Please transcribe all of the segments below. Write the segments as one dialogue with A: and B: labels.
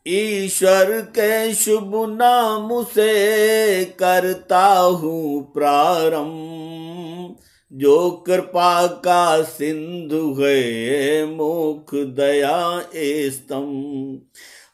A: ईश्वर के शुभ नाम से करता हूँ प्रारंभ, जो कृपा का सिंधु है मुख दया स्तंभ।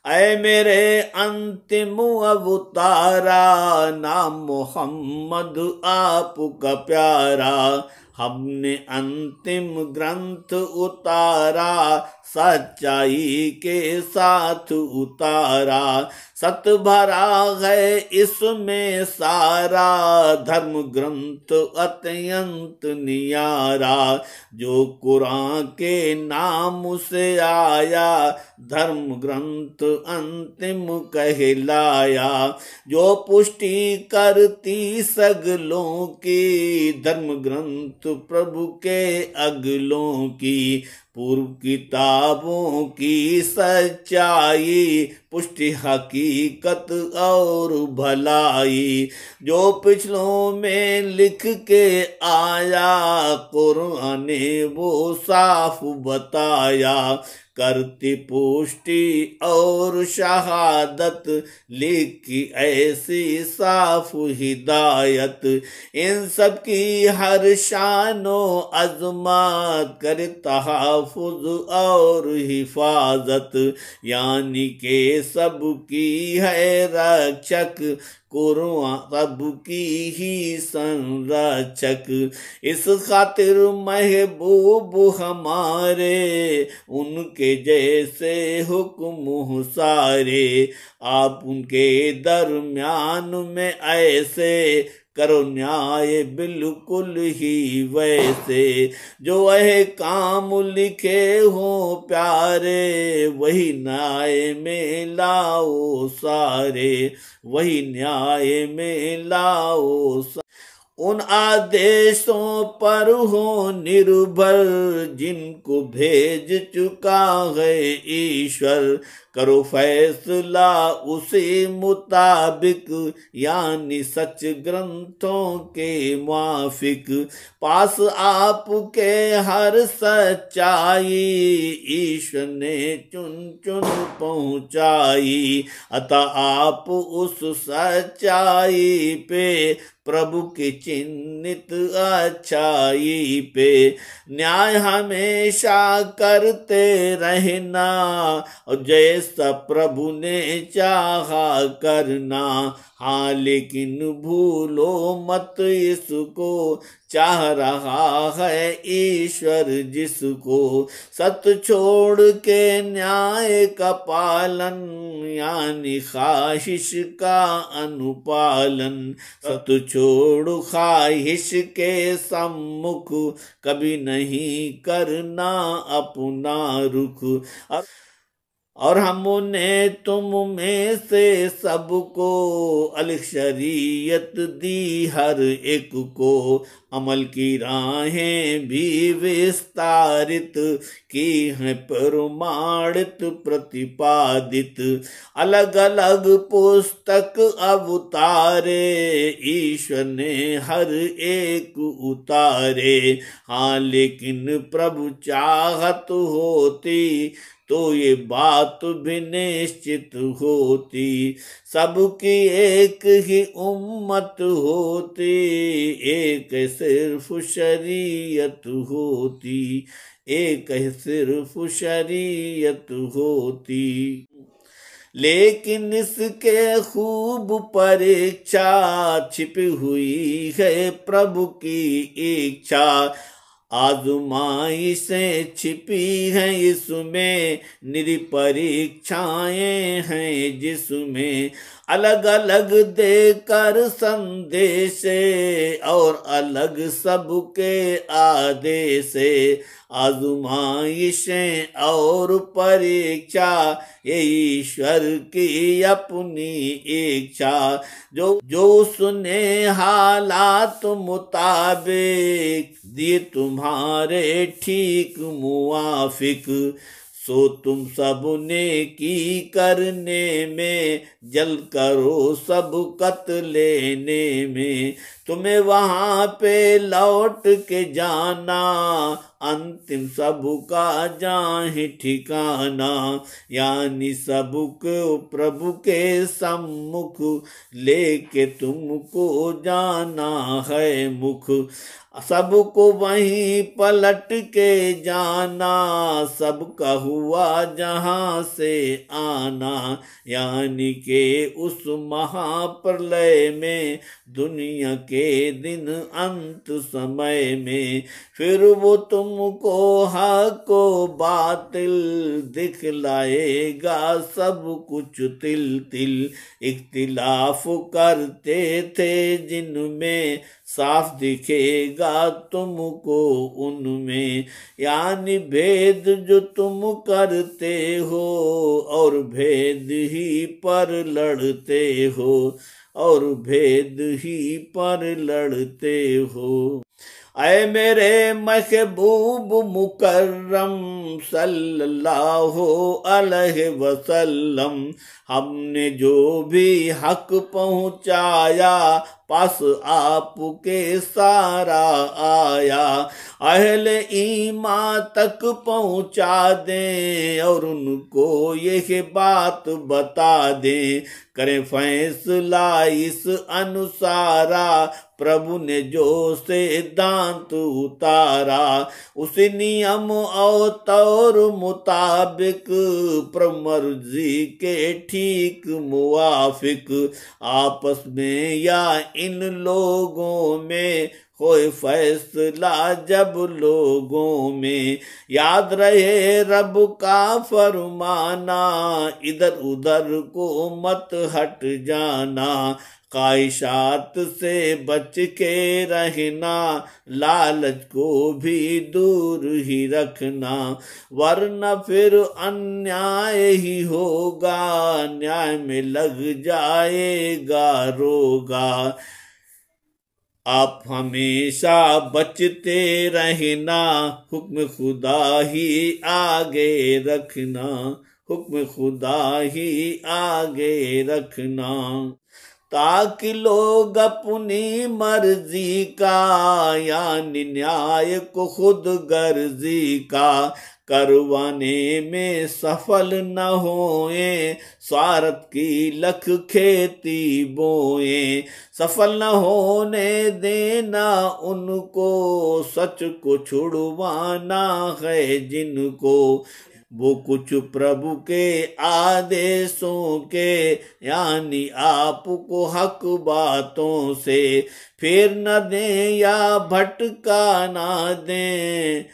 A: ऐ मेरे अंतिम अवतारा, नाम मोहम्मद आपका प्यारा। हमने अंतिम ग्रंथ उतारा, सच्चाई के साथ उतारा। सत भरा है इसमें सारा, धर्म ग्रंथ अत्यंत नियारा। जो कुरान के नाम से आया, धर्म ग्रंथ अंतिम कहलाया। जो पुष्टि करती सगलों की, धर्म ग्रंथ प्रभु के अगलों की। पूर्व किताबों की सच्चाई, पुष्टि हकीकत और भलाई। जो पिछलों में लिख के आया, कुरान ने वो साफ बताया। करती पुष्टि और शहादत, लिखी ऐसी साफ हिदायत। इन सब की हर शानो अजमत, करे तहफ़ुज़ और हिफाजत। यानी के सब की है रक्षक, कुरान सब की ही संरक्षक। इस खातिर महबूब हमारे, उनके जैसे हुक्म सारे। आप उनके दरमियान में ऐसे, करो न्याय बिल्कुल ही वैसे। जो वह काम लिखे हो प्यारे, वही न्याय में लाओ सारे, वही न्याय में लाओ सारे। उन आदेशों पर हो निर्भर, जिनको भेज चुका है ईश्वर। करो फैसला उसी मुताबिक, यानी सच ग्रंथों के मुआफिक। पास आपके हर सच्चाई, ईश्वर ने चुन चुन पहुंचाई। अतः आप उस सच्चाई पे, प्रभु की चिन्हित अच्छाई पे, न्याय हमेशा करते रहना। और जैसा प्रभु ने चाहा करना। हाँ लेकिन भूलो मत इसको, चाह रहा है ईश्वर जिसको। सत छोड़ के न्याय का पालन, यानी ख्वाहिश का अनुपालन। सत छोड़ ख्वाहिश के सम्मुख, कभी नहीं करना अपना रुख। और हमने तुम में से सबको अलग शरीयत दी, हर एक को अमल की राहें भी विस्तारित की हैं, प्रमाणित प्रतिपादित। अलग अलग पुस्तक अवतारे, ईश्वर ने हर एक उतारे। हाँ लेकिन प्रभु चाहत होती, तो ये बात भी निश्चित होती। सबकी एक ही उम्मत होती, एक सिर्फ शरीयत होती, एक सिर्फ शरीयत होती। लेकिन इसके खूब परीक्षा, छिपी हुई है प्रभु की इच्छा। आज़माइशें छिपी हैं इसमें, निरीपरीक्षाएं हैं जिसमें। अलग अलग देकर संदेश, और अलग सबके आदेश। आज़माइशें और परीक्षा, ये ईश्वर की अपनी इच्छा। जो सुने हालात मुताबिक, दिए तुम्हारे ठीक मुआफिक। सो तुम सब नेकी करने में, जल करो सबकत लेने में। तुम्हें वहां पे लौट के जाना, अंतिम सबका जाहि ठिकाना। यानी सबको प्रभु के सम्मुख, लेके तुमको जाना है मुख। सबको वहीं पलट के जाना, सबका हुआ जहां से आना। यानी के उस महाप्रलय में, दुनिया के दिन अंत समय में। फिर वो तुमको हक को बातिल दिखलाएगा सब कुछ तिल तिल। इख्तिलाफ करते थे जिनमें, साफ दिखेगा तुमको उनमें। यानी भेद जो तुम करते हो, और भेद ही पर लड़ते हो, और भेद ही पर लड़ते हो। ऐ मेरे महबूब मुकर्रम सल्लल्लाहु अलैहि वसल्लम, हमने जो भी हक पहुँचाया, पास आपके सारा आया। अहले ईमान तक पहुँचा दें, और उनको यह बात बता दें। करें फैसला इस अनुसारा, प्रभु ने जो सिद्धांत उतारा। उसी नियम और तौर मुताबिक, प्रमर्जी के ठीक मुवाफिक। आपस में या इन लोगों में, कोई फैसला जब लोगों में। याद रहे रब का फरमाना, इधर उधर को मत हट जाना। ख्वाहिशात से बच के रहना, लालच को भी दूर ही रखना। वरना फिर अन्याय ही होगा, न्याय में लग जाएगा रोगा। आप हमेशा बचते रहना, हुक्म खुदा ही आगे रखना। हुक्म खुदा ही आगे रखना। ताकि लोग अपनी मर्जी का, यानी न्याय को खुद गर्जी का, करवाने में सफल न होए। स्वार्थ की लख खेती बोए, सफल न होने देना उनको। सच को छुड़वाना है जिनको, वो कुछ प्रभु के आदेशों के, यानी आपको हक बातों से फिर न दें या भटका ना दें।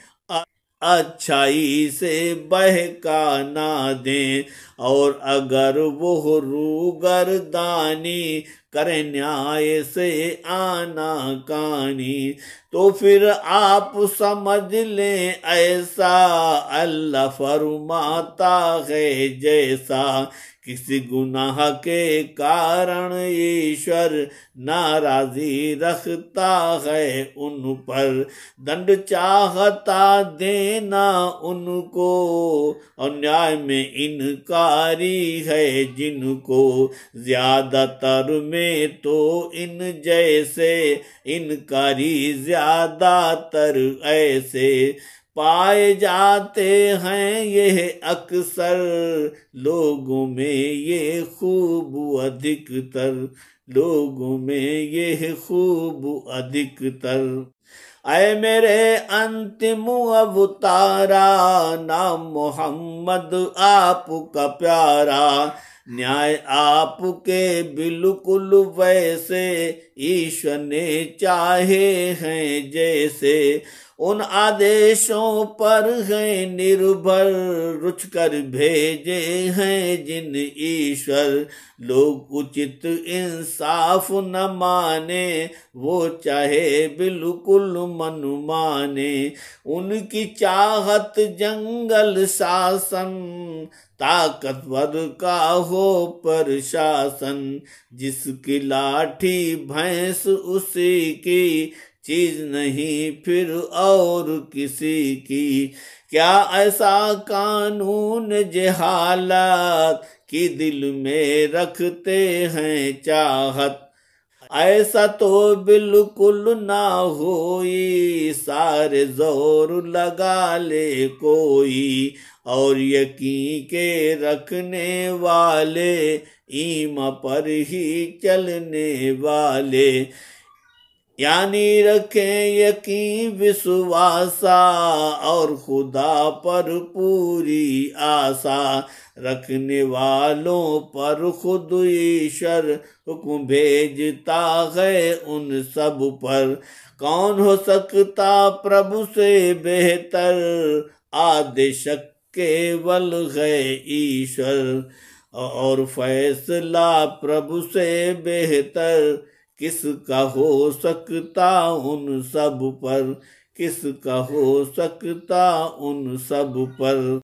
A: अच्छाई से बहका ना दें। और अगर वो रूगरदानी करें न्याय से आना कानी, तो फिर आप समझ लें ऐसा, अल्लाह फरमाता है जैसा। किसी गुनाह के कारण ईश्वर नाराजी रखता है उन पर, दंड चाहता देना उनको। और न्याय में इनकारी है जिनको, ज्यादातर में तो इन जैसे, इनकारी ज्यादातर ऐसे पाए जाते हैं। यह अक्सर लोगों में ये खूब अधिकतर, लोगों में ये खूब अधिकतर। ऐ मेरे अंतिम अवतारा, नाम मोहम्मद आपका प्यारा। न्याय आपके बिल्कुल वैसे, ईश्वर ने चाहे हैं जैसे। उन आदेशों पर है निर्भर, रुच कर भेजे हैं जिन ईश्वर। लोग उचित इंसाफ न माने, वो चाहे बिल्कुल मनमाने। उनकी चाहत जंगल शासन, ताकतवर का हो प्रशासन। जिसकी लाठी भैंस उसी की, चीज नहीं फिर और किसी की। क्या ऐसा कानून जहालत कि दिल में रखते हैं चाहत, ऐसा तो बिल्कुल ना होई, सारे जोर लगा ले कोई, और यकीन के रखने वाले, ईमा पर ही चलने वाले, यानी रखें यकीन विश्वासा, और खुदा पर पूरी आशा, रखने वालों पर खुद ईश्वर हुक्म भेजता है उन सब पर। कौन हो सकता प्रभु से बेहतर, आदेश केवल है ईश्वर, और फैसला प्रभु से बेहतर किसका हो सकता उन सब पर, किसका हो सकता उन सब पर।